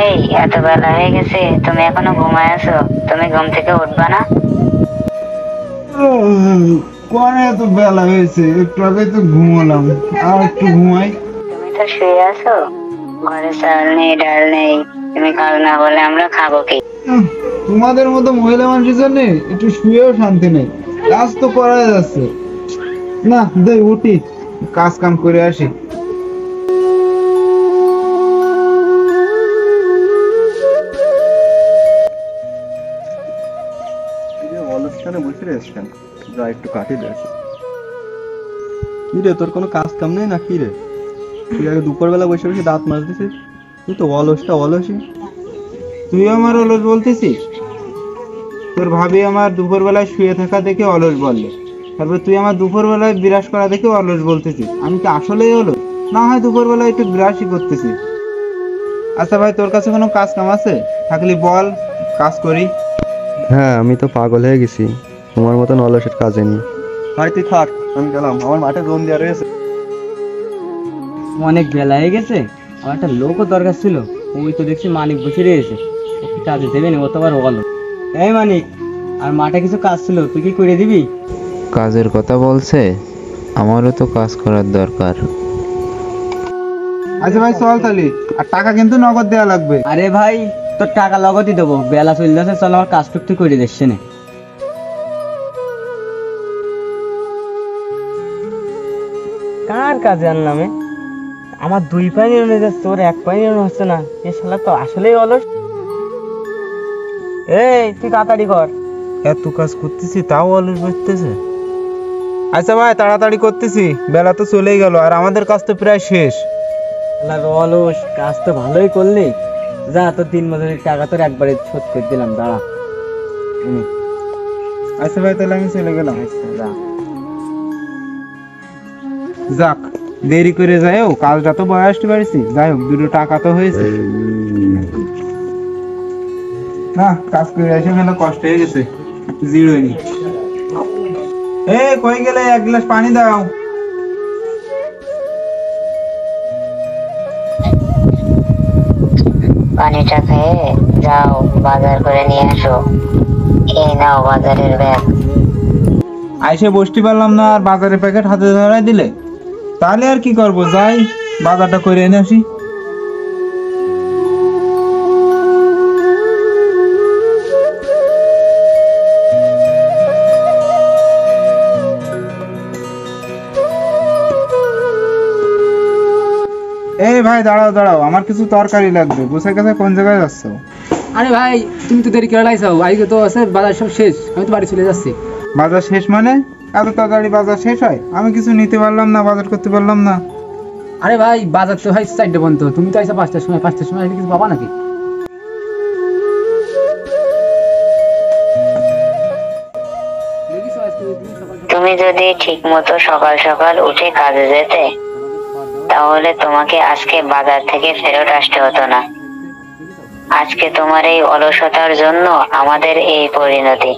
এই এত বেলা হয়ে গেছে, তুমি এখনো ঘুমায় আছো? তুমি ঘুম থেকে উঠবা না? কোনে এত বেলা হয়েছে, একটু আগে তো ঘুমালাম, আর একটু ঘুমাই। তুমি তো শুয়ে আছো, ঘরে চাল নেই ডাল নেই, তুমি খাও না বলে আমরা খাবো কি? তোমাদের মতো মহিলা মানুষের জন্য একটু শুয়েও শান্তি নেই, কাজ তো করা যাচ্ছে না। দেই উঠি, কাজ কাম করে আসি। অনুষ্ঠানে বসে রেখেছেন, যা একটু কাটি দেশ। কি রে, তোর কোনো কাজ কাম নেই না কি রে? তুই আগে দুপুরবেলা বসে বসে দাঁত মাজতেছিস, তুই তো অলসটা অলসই। তুই আমার অলস বলতেছিস? তোর ভাবি আমার দুপুর বেলায় শুয়ে থাকা দেখে অলস বললে, তারপর তুই আমার দুপুর বেলায় বিরাস করা দেখে অলস বলতেছিস। আমি কি আসলেই অলস? না হয় দুপুর বেলায় একটু বিরাসই করতেছি। আচ্ছা ভাই, তোর কাছে কোনো কাজ কাম আছে? থাকলে বল, কাজ করি। হ্যাঁ, আমি তো পাগল হয়ে গেছি তোমার মতন অলসের কাজে নিয়ে। ভাই তুই থাক, আমি গেলাম, আমার মাঠে জোন দেওয়া রয়েছে। অনেক বেলা হয়ে গেছে, আমার একটা লোকও দরকার ছিল। ওই তো দেখছি মানিক বসে রয়েছে, ও কি কাজে দেবে না? ও তো আবার বলো। এই মানিক, আর মাঠে কিছু কাজ ছিল, তুই কি করে দিবি? কাজের কথা বলছে, আমারও তো কাজ করার দরকার। আচ্ছা ভাই চল তাহলে, আর টাকা কিন্তু নগদ দেওয়া লাগবে। আরে ভাই, তোর টাকা লগতই দেবো, বেলা চলে যাচ্ছে, চল আমার কাজ টুক তুই করে দিচ্ছে না। কার কাজে আনলামে? আমার দুই পায়ে নিয়ে যাচ্ছে, তোর এক পায়ে নিয়ে হচ্ছে না। এ শালা তো আসলেই অলস। এই তুই তাড়াতাড়ি কর। এত কাজ করতেছি তাও অলস বসতেছে। আচ্ছা ভাই, তাড়াতাড়ি করতেছি, বেলা তো চলেই গেল, আর আমাদের কাজ তো প্রায় শেষ। শালা অলস, কাজ তো ভালোই করলি। যা, তোর 3 বছরের টাকা তোর একবারে শোধ করে দিলাম, দাঁড়া। আচ্ছা ভাই, তাহলে আমি চলে গেলাম। আচ্ছা, যা। যাক, দেরি করে যাই হোক, কাজটা তো বয়সটি বাড়িছি, যাই হোক দুটো টাকা তো হয়েছে। না, কাজ করে এসে মেলা কষ্ট হয়ে গেছে, জিরোই। এ কই গেলে, এক গ্লাস পানি দাও। পানিটা খেয়ে যাও, বাজার করে নিয়ে আসো। এই নাও বাজারের ব্যাগ। আইসে বসতে পারলাম না, আর বাজারের প্যাকেট হাতে ধরাই দিলে, তাহলে আর কি করবো, যাই বাজারটা করে এনে আসি। এই ভাই, দাঁড়াও দাঁড়াও, আমার কিছু তরকারি লাগবে। বসে গেছে, কোন জায়গায় যাচ্ছ? আরে ভাই, তুমি তো দেরি করে লাইছাও, আজকে তো আছে বাজার সব শেষ, আমি তো বাড়ি চলে যাচ্ছি। বাজার শেষ মানে? এত তাড়াতাড়ি বাজার শেষ হয়? আমি কিছু নিতে পারলাম না, বাজার করতে পারলাম না। আরে ভাই, বাজার তো হয় 4টে পর্যন্ত, তুমি তো আইসা 5টার সময়, 5টার সময় আসলে কিছু পাবা নাকি? তুমি যদি ঠিক মতো সকাল সকাল উঠে কাজে যেতে, তাহলে তোমাকে আজকে বাজার থেকে ফেরত আসতে হতো না। আজকে তোমার এই অলসতার জন্য আমাদের এই পরিণতি।